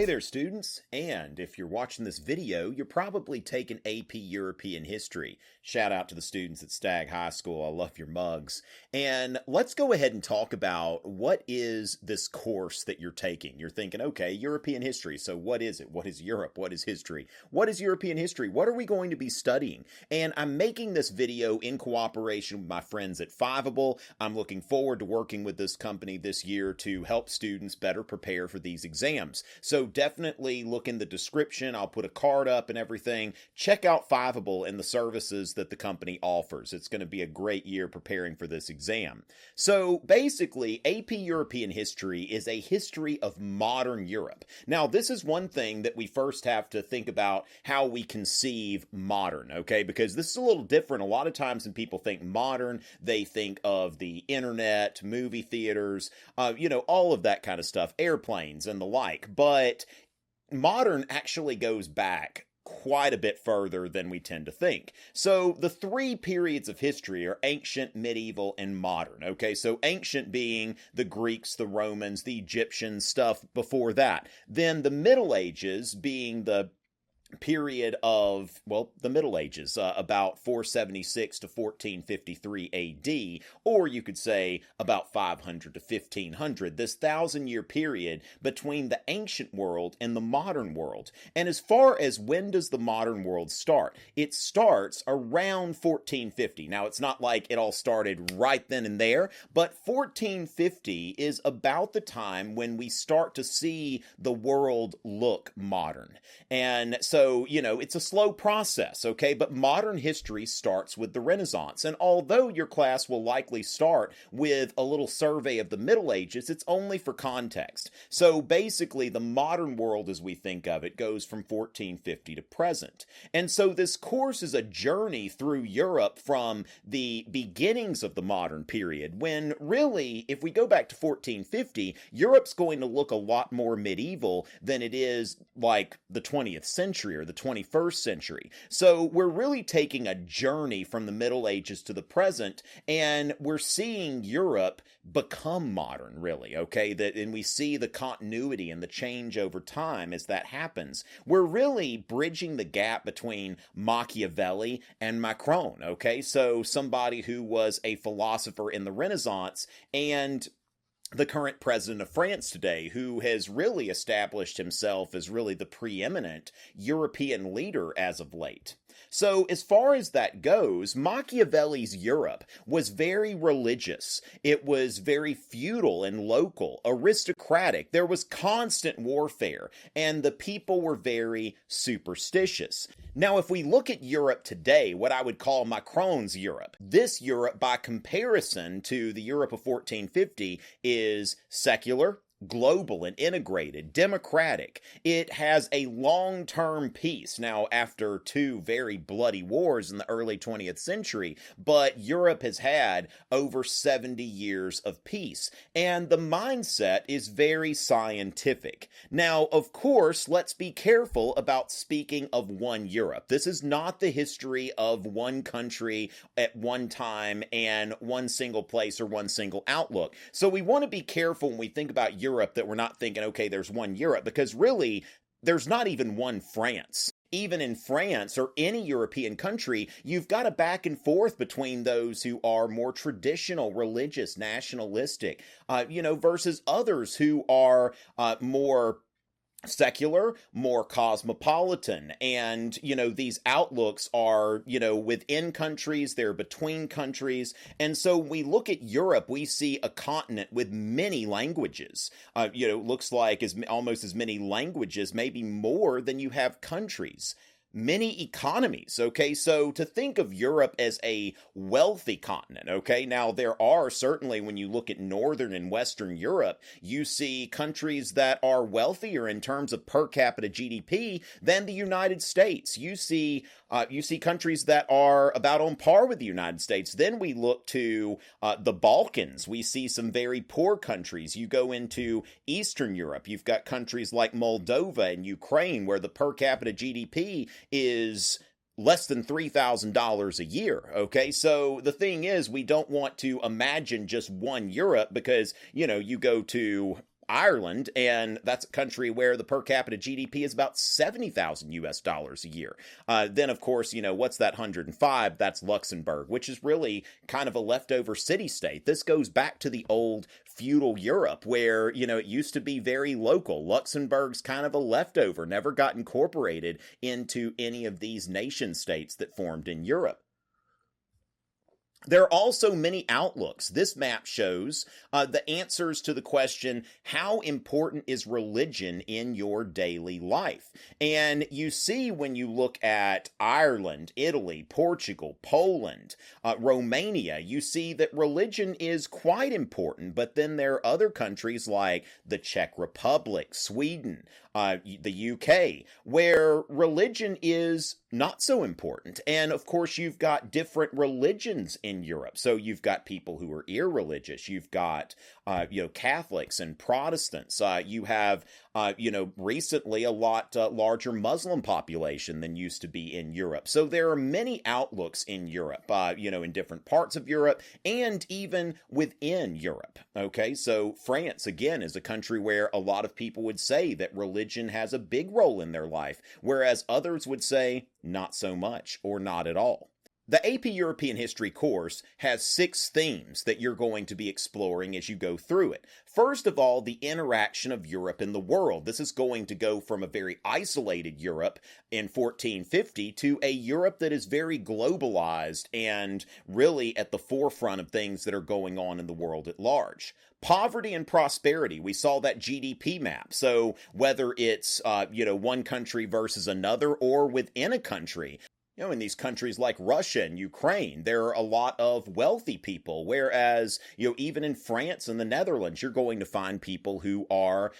Hey there, students, and if you're watching this video, you're probably taking AP European History. Shout out to the students at Stagg High School. I love your mugs. And let's go ahead and talk about what is this course that you're taking. You're thinking, okay, European history, so what is it? What is Europe? What is history? What is European history? What are we going to be studying? And I'm making this video in cooperation with my friends at Fiveable. I'm looking forward to working with this company this year to help students better prepare for these exams. So definitely look in the description. I'll put a card up and everything. Check out Fiveable and the services that the company offers. It's going to be a great year preparing for this exam. So basically, AP European History is a history of modern Europe. Now, this is one thing that we first have to think about how we conceive modern, okay? Because this is a little different. A lot of times when people think modern, they think of the internet, movie theaters, all of that kind of stuff, airplanes and the like. But modern actually goes back quite a bit further than we tend to think. So the three periods of history are ancient, medieval, and modern. Okay, so ancient being the Greeks, the Romans, the Egyptians, stuff before that. Then the Middle Ages being the period of, the Middle Ages, about 476 to 1453 AD, or you could say about 500 to 1500, this 1,000-year period between the ancient world and the modern world. And as far as when does the modern world start? It starts around 1450. Now, it's not like it all started right then and there, but 1450 is about the time when we start to see the world look modern. And so, it's a slow process, okay? But modern history starts with the Renaissance. And although your class will likely start with a little survey of the Middle Ages, it's only for context. So basically, the modern world as we think of it goes from 1450 to present. And so this course is a journey through Europe from the beginnings of the modern period, when really, if we go back to 1450, Europe's going to look a lot more medieval than it is like the 20th century or the 21st century. So we're really taking a journey from the Middle Ages to the present, and we're seeing Europe become modern, really, okay? And we see the continuity and the change over time as that happens. We're really bridging the gap between Machiavelli and Macron, okay? So somebody who was a philosopher in the Renaissance and the current president of France today, who has really established himself as really the preeminent European leader as of late. So as far as that goes, Machiavelli's Europe was very religious. It was very feudal and local, aristocratic. There was constant warfare, and the people were very superstitious. Now, if we look at Europe today, what I would call Macron's Europe, this Europe, by comparison to the Europe of 1450, is secular, global and integrated, democratic. It has a long-term peace now after two very bloody wars in the early 20th century, but Europe has had over 70 years of peace, and the mindset is very scientific. Now, of course, let's be careful about speaking of one Europe. This is not the history of one country at one time and one single place or one single outlook. So we want to be careful when we think about Europe that we're not thinking, okay, there's one Europe, because really, there's not even one France. Even in France or any European country, you've got a back and forth between those who are more traditional, religious, nationalistic, versus others who are more secular, more cosmopolitan, and these outlooks are within countries, they're between countries. And so when we look at Europe, we see a continent with many languages. Looks like almost as many languages, maybe more than you have countries. Many economies, okay? So to think of Europe as a wealthy continent, okay? Now, there are certainly, when you look at Northern and Western Europe, you see countries that are wealthier in terms of per capita GDP than the United States. You see countries that are about on par with the United States. Then we look to the Balkans. We see some very poor countries. You go into Eastern Europe. You've got countries like Moldova and Ukraine, where the per capita GDP is less than $3,000 a year, okay? So the thing is, we don't want to imagine just one Europe because, you go to Ireland, and that's a country where the per capita GDP is about 70,000 US dollars a year. Then, of course, what's that 105? That's Luxembourg, which is really kind of a leftover city-state. This goes back to the old feudal Europe where, it used to be very local. Luxembourg's kind of a leftover, never got incorporated into any of these nation states that formed in Europe. There are also many outlooks. This map shows the answers to the question, how important is religion in your daily life? And you see when you look at Ireland, Italy, Portugal, Poland, Romania, you see that religion is quite important, but then there are other countries like the Czech Republic, Sweden, the UK, where religion is not so important. And of course, you've got different religions in Europe. So you've got people who are irreligious. You've got, Catholics and Protestants. You have, recently a lot larger Muslim population than used to be in Europe. So there are many outlooks in Europe, in different parts of Europe and even within Europe. Okay, so France, again, is a country where a lot of people would say that religion has a big role in their life, whereas others would say not so much or not at all. The AP European History course has 6 themes that you're going to be exploring as you go through it. First of all, the interaction of Europe in the world. This is going to go from a very isolated Europe in 1450 to a Europe that is very globalized and really at the forefront of things that are going on in the world at large. Poverty and prosperity. We saw that GDP map. So whether it's, one country versus another or within a country, in these countries like Russia and Ukraine, there are a lot of wealthy people, whereas, even in France and the Netherlands, you're going to find people who are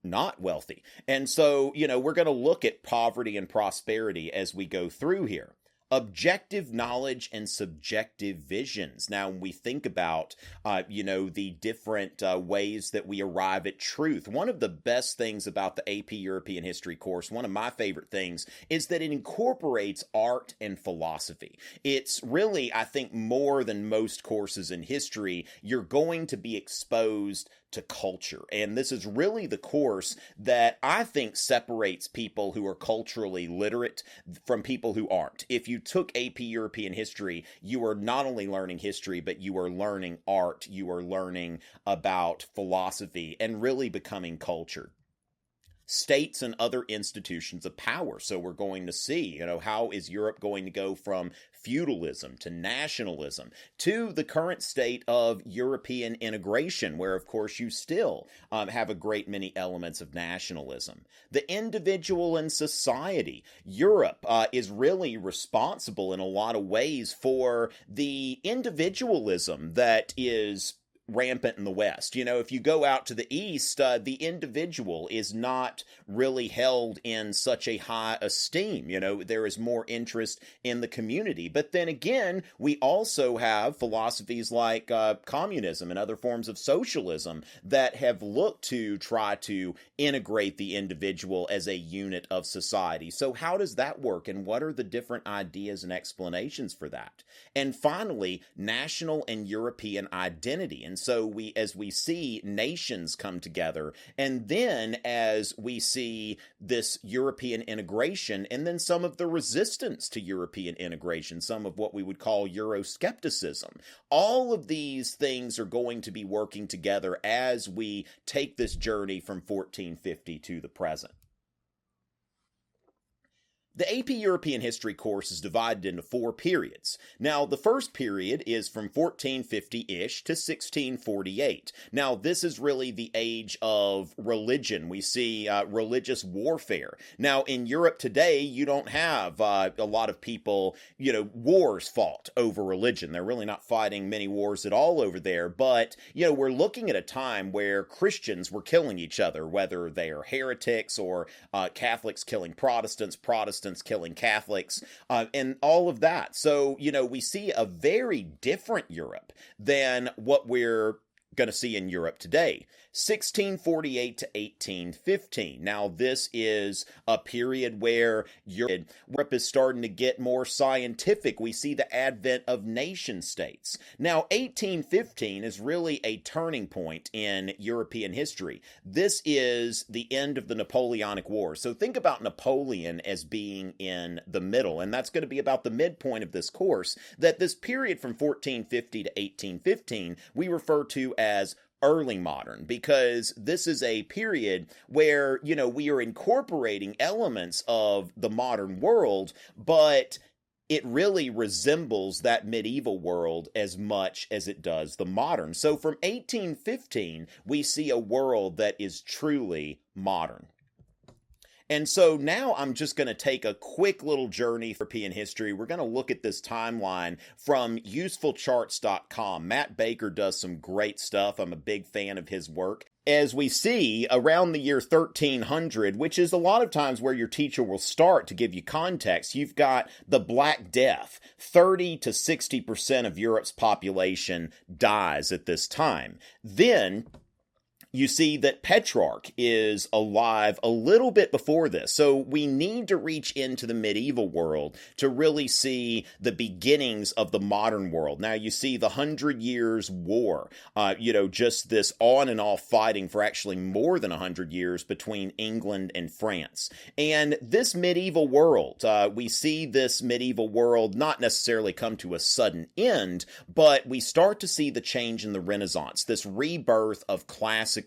not wealthy. And so, we're going to look at poverty and prosperity as we go through here. Objective knowledge and subjective visions. Now, when we think about, the different ways that we arrive at truth, one of the best things about the AP European History course, one of my favorite things, is that it incorporates art and philosophy. It's really, I think, more than most courses in history, you're going to be exposed to culture. And this is really the course that I think separates people who are culturally literate from people who aren't. If you took AP European History, you are not only learning history, but you are learning art, you are learning about philosophy, and really becoming cultured. States and other institutions of power. So we're going to see, how is Europe going to go from feudalism to nationalism to the current state of European integration, where, of course, you still have a great many elements of nationalism. The individual and society. Europe is really responsible in a lot of ways for the individualism that is rampant in the West. If you go out to the East, the individual is not really held in such a high esteem. There is more interest in the community. But then again, we also have philosophies like communism and other forms of socialism that have looked to try to integrate the individual as a unit of society. So how does that work, and what are the different ideas and explanations for that? And finally, national and European identity. And so as we see nations come together, and then as we see this European integration, and then some of the resistance to European integration, some of what we would call Euroscepticism, all of these things are going to be working together as we take this journey from 1450 to the present. The AP European History course is divided into 4 periods. Now, the first period is from 1450-ish to 1648. Now, this is really the age of religion. We see religious warfare. Now, in Europe today, you don't have a lot of people, wars fought over religion. They're really not fighting many wars at all over there. But, we're looking at a time where Christians were killing each other, whether they are heretics or Catholics killing Protestants killing Catholics, and all of that. So, we see a very different Europe than what we're going to see in Europe today. 1648 to 1815. Now, this is a period where Europe is starting to get more scientific. We see the advent of nation states. Now, 1815 is really a turning point in European history. This is the end of the Napoleonic Wars. So think about Napoleon as being in the middle, and that's going to be about the midpoint of this course, that this period from 1450 to 1815 we refer to as early modern, because this is a period where, we are incorporating elements of the modern world, but it really resembles that medieval world as much as it does the modern. So from 1815, we see a world that is truly modern. And so now I'm just going to take a quick little journey through European history. We're going to look at this timeline from usefulcharts.com. Matt Baker does some great stuff. I'm a big fan of his work. As we see, around the year 1300, which is a lot of times where your teacher will start to give you context, you've got the Black Death. 30 to 60% of Europe's population dies at this time. Then you see that Petrarch is alive a little bit before this. So we need to reach into the medieval world to really see the beginnings of the modern world. Now you see the 100 Years' War, just this on and off fighting for actually more than 100 years between England and France. And this medieval world, we see this medieval world not necessarily come to a sudden end, but we start to see the change in the Renaissance, this rebirth of classical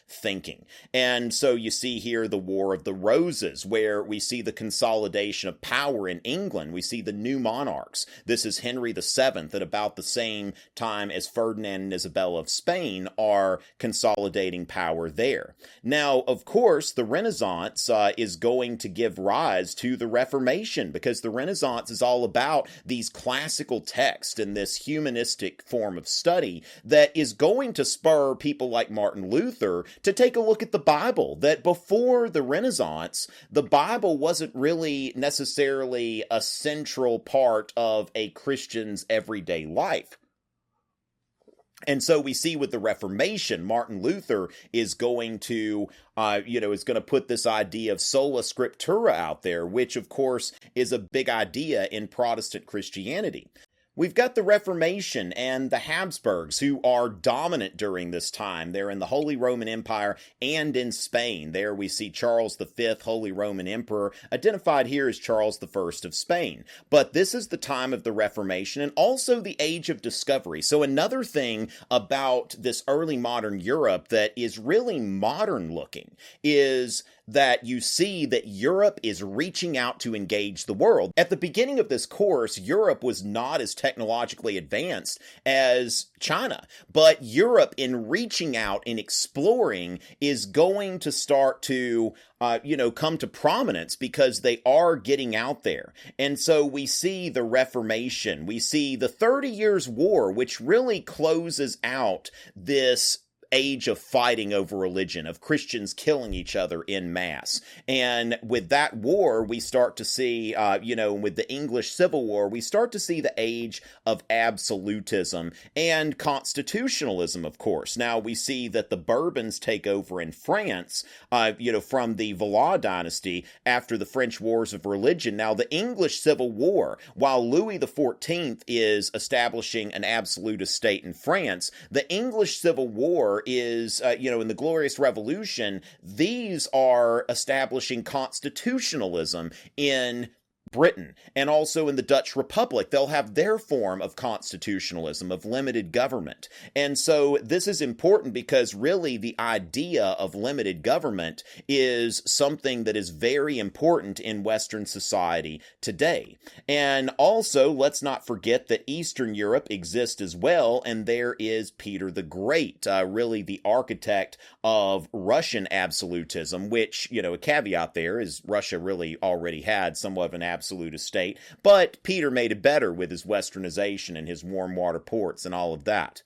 thinking. And so you see here the War of the Roses, where we see the consolidation of power in England. We see the new monarchs. This is Henry VII at about the same time as Ferdinand and Isabella of Spain are consolidating power there. Now, of course, the Renaissance is going to give rise to the Reformation, because the Renaissance is all about these classical texts and this humanistic form of study that is going to spur people like Martin Luther to take a look at the Bible, that before the Renaissance, the Bible wasn't really necessarily a central part of a Christian's everyday life. And so we see with the Reformation, Martin Luther is going to, put this idea of sola scriptura out there, which of course is a big idea in Protestant Christianity. We've got the Reformation and the Habsburgs, who are dominant during this time. They're in the Holy Roman Empire and in Spain. There we see Charles V, Holy Roman Emperor, identified here as Charles I of Spain. But this is the time of the Reformation and also the Age of Discovery. So another thing about this early modern Europe that is really modern looking is that you see that Europe is reaching out to engage the world. At the beginning of this course, Europe was not as technologically advanced as China, but Europe, in reaching out and exploring, is going to start to come to prominence because they are getting out there. And so we see the Reformation, we see the 30 Years' War, which really closes out this age of fighting over religion, of Christians killing each other in mass. And with that war, we start to see, with the English Civil War, we start to see the age of absolutism and constitutionalism, of course. Now, we see that the Bourbons take over in France, from the Valois dynasty after the French Wars of Religion. Now, the English Civil War, while Louis XIV is establishing an absolutist state in France, the English Civil War is, in the Glorious Revolution, these are establishing constitutionalism in Britain, and also in the Dutch Republic. They'll have their form of constitutionalism, of limited government. And so this is important because really the idea of limited government is something that is very important in Western society today. And also, let's not forget that Eastern Europe exists as well, and there is Peter the Great, really the architect of Russian absolutism, which, a caveat there is Russia really already had somewhat of an absolutist state, but Peter made it better with his westernization and his warm water ports and all of that.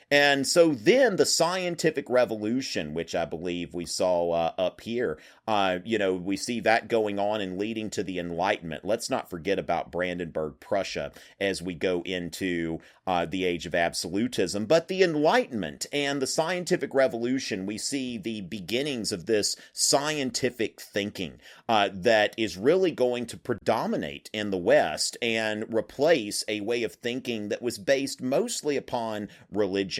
And so then the scientific revolution, which I believe we saw up here, we see that going on and leading to the Enlightenment. Let's not forget about Brandenburg, Prussia, as we go into the age of absolutism. But the Enlightenment and the scientific revolution, we see the beginnings of this scientific thinking that is really going to predominate in the West and replace a way of thinking that was based mostly upon religion.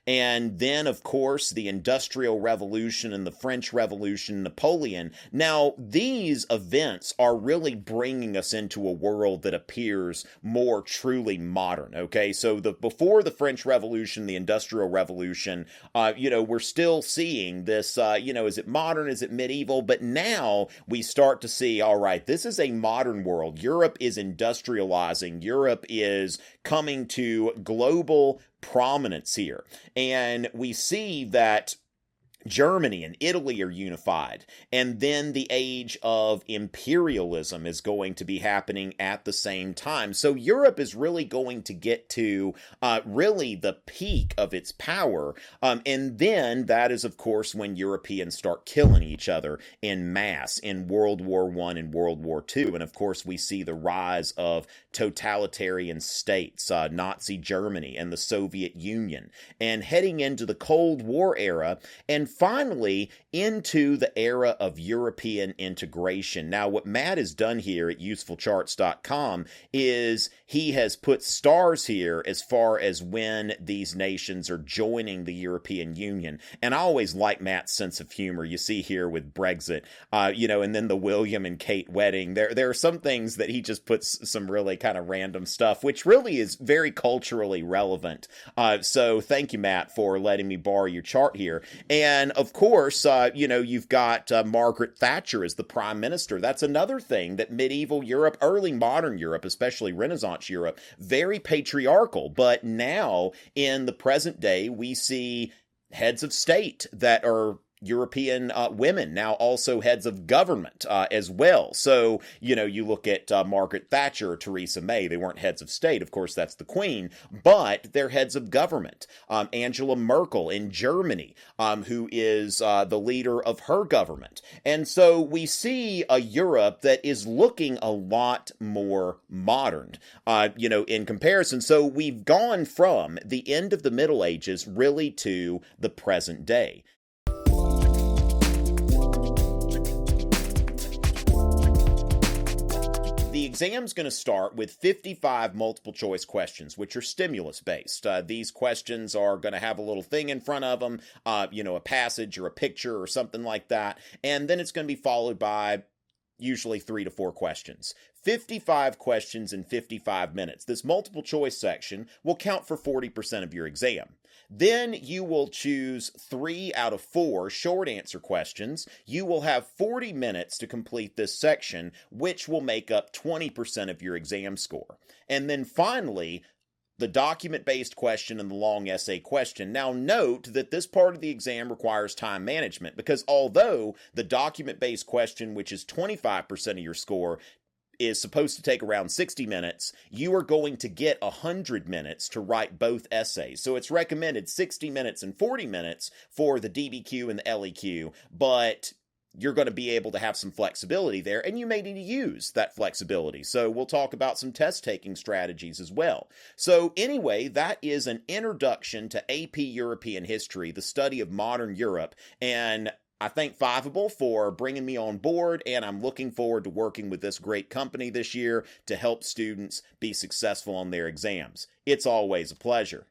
And then, of course, the Industrial Revolution and the French Revolution, Napoleon. Now, these events are really bringing us into a world that appears more truly modern, okay? So before the French Revolution, the Industrial Revolution, we're still seeing this, is it modern, is it medieval? But now we start to see, all right, this is a modern world. Europe is industrializing. Europe is coming to global prominence here. And we see that Germany and Italy are unified, and then the age of imperialism is going to be happening at the same time. So Europe is really going to get to really the peak of its power, and then that is, of course, when Europeans start killing each other in mass in World War I and World War II, and of course we see the rise of totalitarian states, Nazi Germany and the Soviet Union, and heading into the Cold War era, and finally into the era of European integration. Now, what Matt has done here at usefulcharts.com is he has put stars here as far as when these nations are joining the European Union. And I always like Matt's sense of humor. You see here with Brexit, and then the William and Kate wedding. There are some things that he just puts some really kind of random stuff, which really is very culturally relevant. So thank you, Matt, for letting me borrow your chart here. And of course, you've got Margaret Thatcher as the prime minister. That's another thing that medieval Europe, early modern Europe, especially Renaissance Europe, very patriarchal. But now in the present day, we see heads of state that are European women, now also heads of government as well. So, you look at Margaret Thatcher or Theresa May, they weren't heads of state. Of course, that's the Queen, but they're heads of government. Angela Merkel in Germany, who is the leader of her government. And so we see a Europe that is looking a lot more modern, in comparison. So we've gone from the end of the Middle Ages really to the present day. The exam's going to start with 55 multiple choice questions, which are stimulus based. These questions are going to have a little thing in front of them, a passage or a picture or something like that. And then it's going to be followed by usually 3 to 4 questions. 55 questions in 55 minutes. This multiple choice section will count for 40% of your exam. Then you will choose 3 out of 4 short answer questions. You will have 40 minutes to complete this section, which will make up 20% of your exam score. And then finally, the document-based question and the long essay question. Now note that this part of the exam requires time management, because although the document-based question, which is 25% of your score, is supposed to take around 60 minutes, you are going to get 100 minutes to write both essays. So it's recommended 60 minutes and 40 minutes for the DBQ and the LEQ, but you're going to be able to have some flexibility there, and you may need to use that flexibility. So we'll talk about some test-taking strategies as well. So anyway, that is an introduction to AP European history, the study of modern Europe, and I thank Fiveable for bringing me on board, and I'm looking forward to working with this great company this year to help students be successful on their exams. It's always a pleasure.